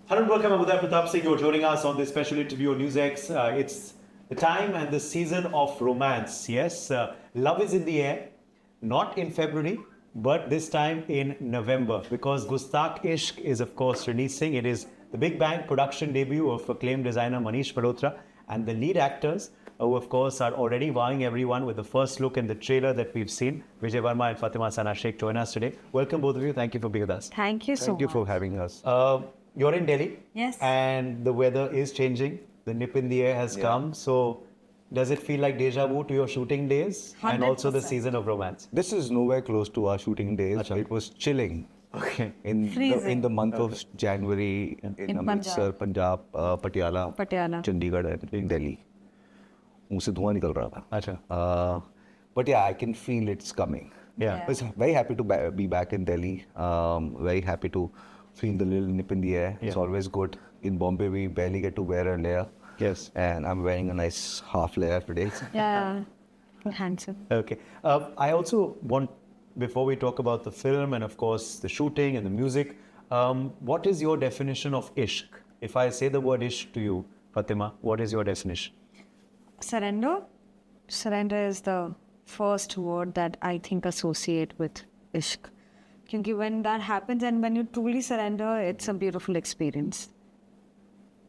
Hello and welcome. I'm Uday Pratap Singh. You're joining us on this special interview on NewsX. It's the time and the season of romance. Yes, love is in the air. Not in February, but this time in November, because Gustaakh Ishq is, of course, releasing. It is the big bang production debut of acclaimed designer Manish Malhotra, and the lead actors, who, of course, are already wowing everyone with the first look in the trailer that we've seen. Vijay Varma and Fatima Shaikh join us today. Welcome, both of you. Thank you for being with us. Thank you so Thank you much. for having us. You're in Delhi. Yes. And the weather is changing. The nip in the air has come. So, does it feel like deja vu to your shooting days and also the 100%. season of romance? This is nowhere close to our shooting days. Achha. It was chilling Okay. Freezing. in the month of January in Amritsar, Punjab, Patiala, Patiala. Chandigarh, and Delhi. मुंह से धुआं निकल रहा था. Acha. But yeah, I can feel it's coming. Yeah. I was very happy to be back in Delhi. Very happy to feel the little nip in the air. It's Yeah. always good. In Bombay, we barely get to wear a layer. Yes. And I'm wearing a nice half layer today. Yeah. Handsome. Okay. I also want, before we talk about the film and, of course, the shooting and the music, what is your definition of ishq? If I say the word ishq to you, Fatima, what is your definition? Surrender. Surrender is the first word that I think associate with ishq. Because when that happens and when you truly surrender, it's a beautiful experience.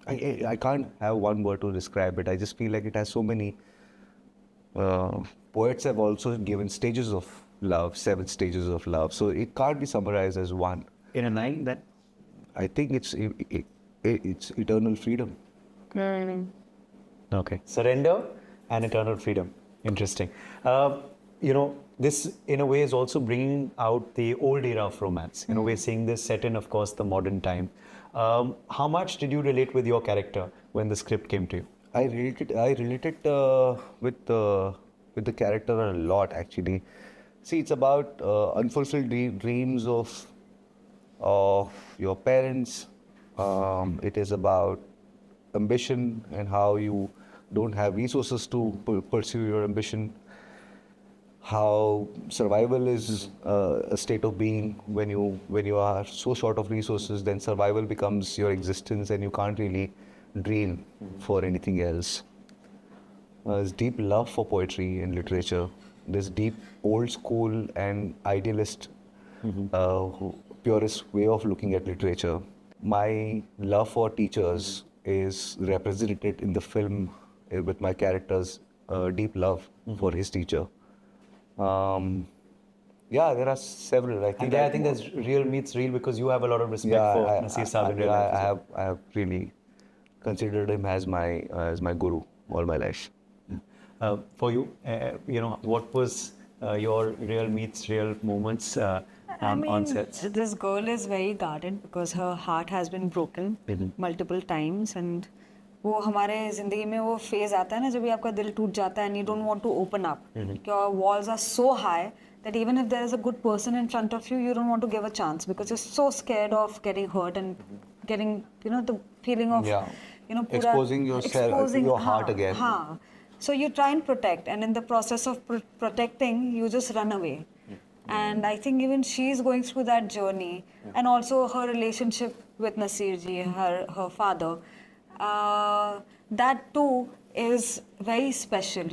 I can't have one word to describe it. I just feel like it has so many. Poets have also given stages of love, 7 stages of love. So it can't be summarized as one. In a line, then? I think it's eternal freedom. Okay. Surrender and eternal freedom. Interesting. This in a way is also bringing out the old era of romance. We're seeing this set in, of course, the modern time. How much did you relate with your character when the script came to you? I related with the character a lot, actually. See, it's about unfulfilled dreams of your parents. It is about ambition and how you don't have resources to pursue your ambition. How survival is a state of being when you are so short of resources, then survival becomes your existence and you can't really dream for anything else. There's deep love for poetry and literature. There's deep old school and idealist, purist way of looking at literature. My love for teachers is represented in the film with my character's deep love for his teacher. There are several. I think that's real meets real because you have a lot of respect for Nasir Saab in real life. as well. I have really considered him as my guru all my life. For you, what was your real meets real moments on sets? This girl is very guarded because her heart has been broken multiple times, and वो हमारे जिंदगी में वो phase आता है ना जब भी आपका दिल टूट जाता है and you don't want to open up. Your walls are so high that even if there is a good person in front of you, you don't want to give a chance because you're so scared of getting hurt and getting, the feeling of, Exposing yourself, your heart again. So you try and protect, and in the process of protecting, you just run away. And I think even she's going through that journey, and also her relationship with Nasir ji, her father. That too is very special,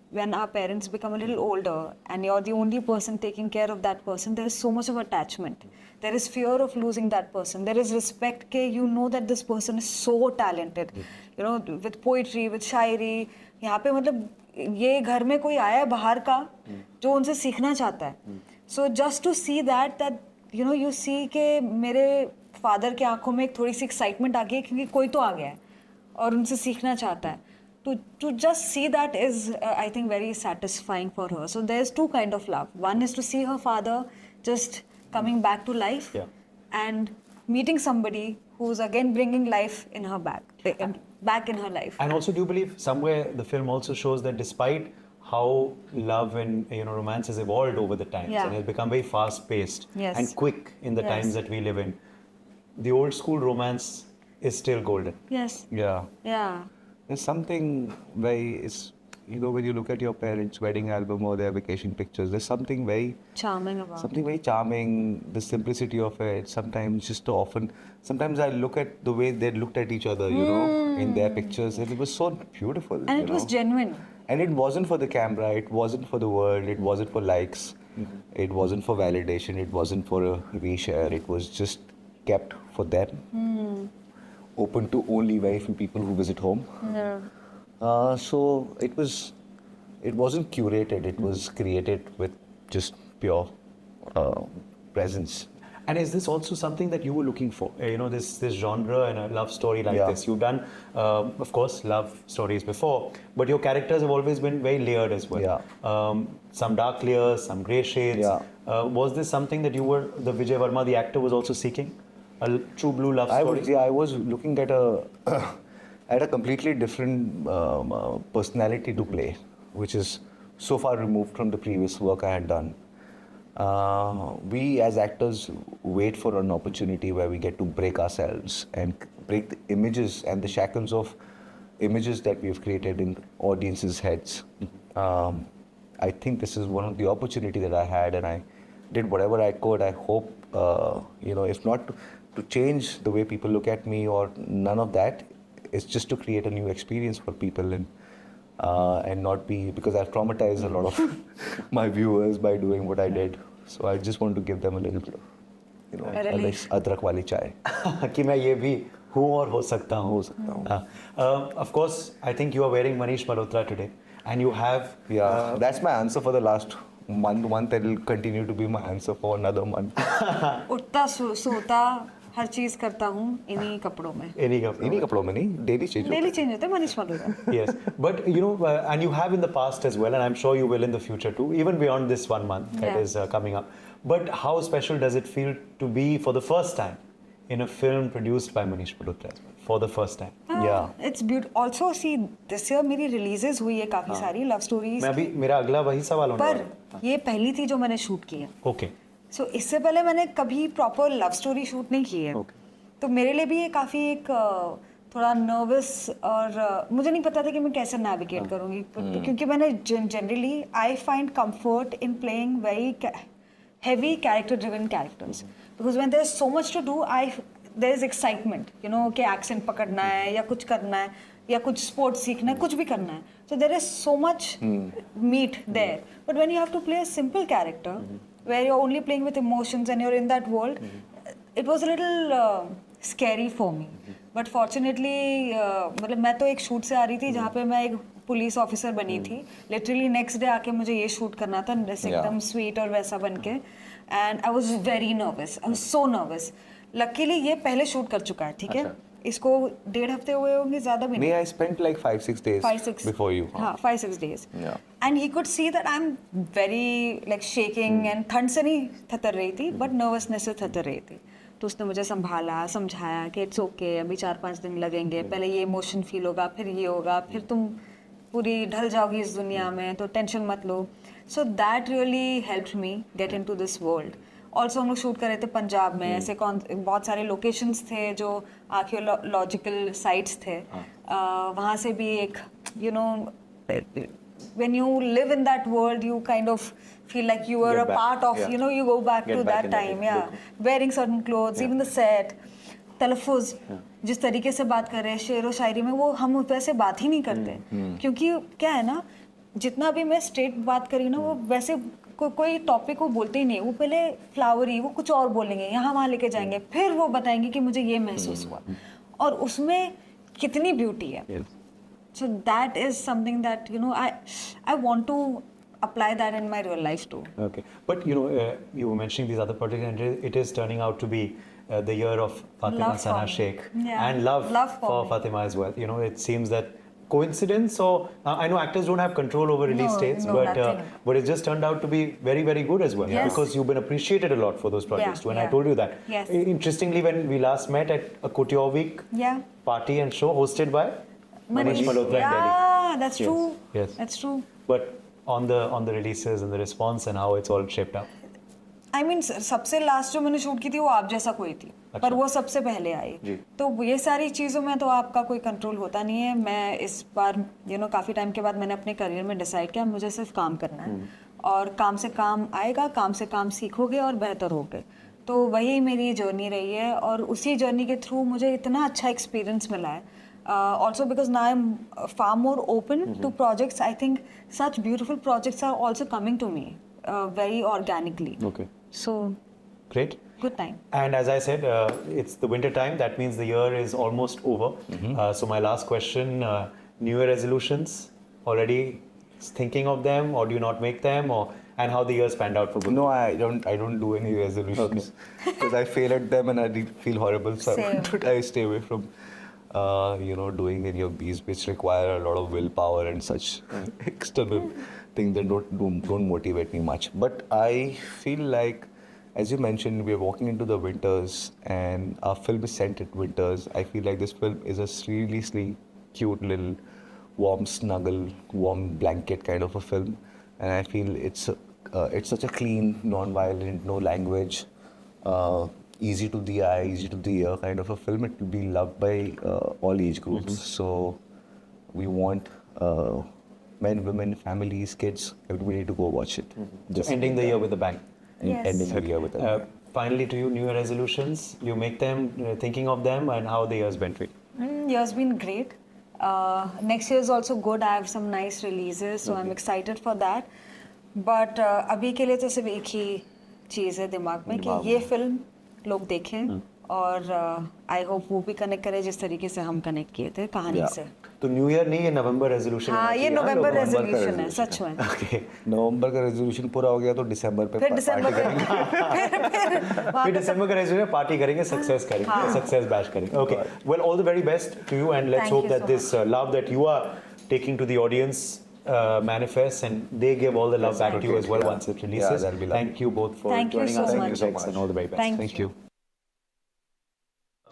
when our parents become a little older and you're the only person taking care of that person, there is so much of attachment. There is fear of losing that person. There is respect, that this person is so talented, with poetry, with शायरी. यहाँ पे मतलब ये घर में कोई आया है बाहर का जो उनसे सीखना चाहता है. So just to see that you see कि मेरे फादर के आंखों में एक थोड़ी सी एक्साइटमेंट आ गई है क्योंकि कोई तो आ गया है और उनसे सीखना चाहता है. To just see that is, I think, very satisfying for her. So there's 2 kinds of love. One is to see her father just coming back to life, and meeting somebody who's again bringing life in her back in her life. And also, do you believe somewhere the film also shows that despite how love and romance has evolved over the times and has become very fast-paced and quick in the times that we live in, the old school romance is still golden. Yes. Yeah. Yeah. There's something very you know, when you look at your parents' wedding album or their vacation pictures, there's something very charming, the simplicity of it. Sometimes I look at the way they looked at each other, you know, in their pictures, and it was so beautiful. And you it was know. genuine. And it wasn't for the camera, it wasn't for the world, it wasn't for likes, it wasn't for validation, it wasn't for a reshare, it was just kept for them. Open to only very few people who visit home. So it wasn't curated, it was created with just pure presence. And is this also something that you were looking for? You know, this genre and a love story like Yeah. this. You've done, of course, love stories before, but your characters have always been very layered as well. Yeah. Some dark layers, some grey shades. Yeah. Was this something that the Vijay Varma, the actor, was also seeking? A true blue love story? I was looking at a at a completely different personality to play, which is so far removed from the previous work I had done. We as actors wait for an opportunity where we get to break ourselves and break the images and the shackles of images that we've created in audiences' heads. I think this is one of the opportunity that I had, and I did whatever I could. I hope, you know, if not to change the way people look at me or none of that, it's just to create a new experience for people and not be, because I've traumatized a lot of my viewers by doing what I did. So I just want to give them a little bit of, you know, a nice adrak wali chai. कि मैं ये भी हूँ और हो सकता हूँ. Of course, I think you are wearing Manish Malhotra today, and you have. Yeah, that's my answer for the last month. It will continue to be my answer for another month. उठता सोता हर चीज करता हूँ इन्हीं कपड़ों में. इन्हीं कपड़ों में नहीं, daily change होता है. Daily change होता है Manish Malhotra. Yes, but you know, and you have in the past as well, and I'm sure you will in the future too, even beyond this 1 month that is coming up. But how special does it feel to be for the first time in a film produced by Manish Malhotra as well, for the first time? Yeah. It's beautiful. Also, see, this year मेरी releases हुई है काफी सारी love stories. मैं अभी मेरा अगला वही सवाल होने पर ये पहली थी जो मैंने शूट की है. Okay. So इससे पहले मैंने कभी प्रॉपर लव स्टोरी शूट नहीं की है. तो मेरे लिए भी ये काफ़ी एक थोड़ा नर्वस और मुझे नहीं पता था कि मैं कैसे नेविगेट करूँगी, क्योंकि मैंने generally I find comfort in playing very heavy character driven characters because when there's so much to do there's excitement, you know, कि accent पकड़ना है या कुछ करना है या कुछ sport सीखना है, कुछ भी करना है. So there is so much meat there. But when you have to play a simple character where you're only playing with emotions and you're in that world, it was a little scary for me. But fortunately, मतलब मैं तो एक shoot से आ रही थी जहाँ पे मैं एक पुलिस ऑफिसर बनी थी. लिटरली नेक्स्ट डे आके मुझे ये शूट करना था, जैसे एकदम स्वीट और वैसा बन के. And I was very nervous, I was so nervous. Luckily ये पहले शूट कर चुका है, ठीक है. इसको 1.5 हफ्ते हुए होंगे, ज्यादा भी नहीं. I spent like 5-6 days before you. हाँ, 5-6 days. Yeah. And he could see that I'm very like shaking and ठंड से नहीं थतर रही थी, but nervousness से थतर रही थी. तो उसने मुझे संभाला, समझाया कि इट्स ओके, अभी 4-5 दिन लगेंगे, पहले ये इमोशन फील होगा, फिर ये होगा, फिर तुम पूरी ढल जाओगी इस दुनिया में, तो टेंशन मत लो. So that really helped me get into this world. Also हम लोग शूट कर रहे थे पंजाब में, ऐसे बहुत सारे लोकेशंस थे जो आर्कियोलॉजिकल साइट्स थे. वहाँ से भी एक you know when you live in that world, you kind of feel like you are a part of, you know, you go back to that time, wearing certain clothes, even the set, तलफ़ुज़, जिस तरीके से बात कर रहे हैं शेर व शायरी में, वो हम वैसे बात ही नहीं करते. क्योंकि क्या है ना, जितना भी मैं स्ट्रेट बात करी ना, वो वैसे कोई टॉपिक वो बोलते ही नहीं. वो पहले फ्लावरी, वो कुछ और बोलेंगे, यहाँ वहाँ लेके जाएंगे, फिर वो बताएंगे कि मुझे ये महसूस हुआ, और उसमें कितनी ब्यूटी है. So that is something that, you know, I want to apply that in my real life too. Okay, but you know, you were mentioning these other projects, and it is turning out to be the year of Fatima Sana Shaikh, and love for Fatima as well. You know, it seems that coincidence, or I know actors don't have control over release dates, but it just turned out to be very, very good as well, because you've been appreciated a lot for those projects too, and I told you that. Interestingly, when we last met at a Couture Week party and show hosted by Manish Malhotra in Delhi. Yeah, that's true. Yes, that's true. But on the releases and the response and how it's all shaped up. I mean सबसे last जो मैंने shoot की थी वो आप जैसा कोई थी, पर वो सबसे पहले आई। जी। तो ये सारी चीज़ों में तो आपका कोई कंट्रोल होता नहीं है। मैं इस बार काफ़ी टाइम के बाद मैंने अपने करियर में डिसाइड किया मुझे सिर्फ काम करना है, और काम से काम आएगा, काम से काम सीखोगे और बेहतर होगे। तो वही मेरी जर्नी रही है, और उसी जर्नी के थ्रू मुझे इतना अच्छा एक्सपीरियंस मिला है। Also because now I'm far more open to projects. I think such beautiful projects are also coming to me very organically. Okay. So Great. good time. And as I said, it's the winter time. That means the year is almost over. So my last question: New Year resolutions. Already thinking of them, or do you not make them, or and how the years panned out for good? No, I don't do any resolutions because I fail at them and I feel horrible. So Same. I stay away from doing any of these which require a lot of willpower and such external things that don't motivate me much. But I feel like, as you mentioned, we're walking into the winters and our film is set at winters. I feel like this film is a seriously cute little warm snuggle, warm blanket kind of a film, and I feel it's such a clean, non-violent, no language, easy to the eye, easy to the ear kind of a film. It will be loved by all age groups. So we want men, women, families, kids, everybody to go watch it. Just ending the year with a bang. Yes. Ending the year with it. Finally, to you, New Year resolutions. You make them, thinking of them, and how the year's been for you. Year's been great. Next year is also good. I have some nice releases, so I'm excited for that. But अभी के लिए तो सिर्फ एक ही चीज़ है दिमाग में कि ये फिल्म लोग देखें, और आई होप वो भी कनेक्ट करे जिस तरीके से हम कनेक्ट किए थे कहानी से। तो न्यू ईयर नहीं, ये नवंबर रेजोल्यूशन। हाँ, ये नवंबर रेजोल्यूशन है, सच में। ओके। नवंबर का रेजोल्यूशन पूरा हो गया तो दिसंबर पे फिर दिसंबर फिर दिसंबर का रेजोल्यूशन पार्टी करेंगे, सक्सेस करेंगे, सक्सेस बैश करेंगे। Okay, well all the very best to you, and let's Thank hope you that so this love that you are taking to the audience manifests, and they give all the love back to you as well once it releases. Yeah, that'll be lovely. Thank you both for Thank you joining so us on much. NewsX, and all the very best. Thank you.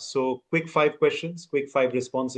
So, quick 5 questions, quick 5 responses.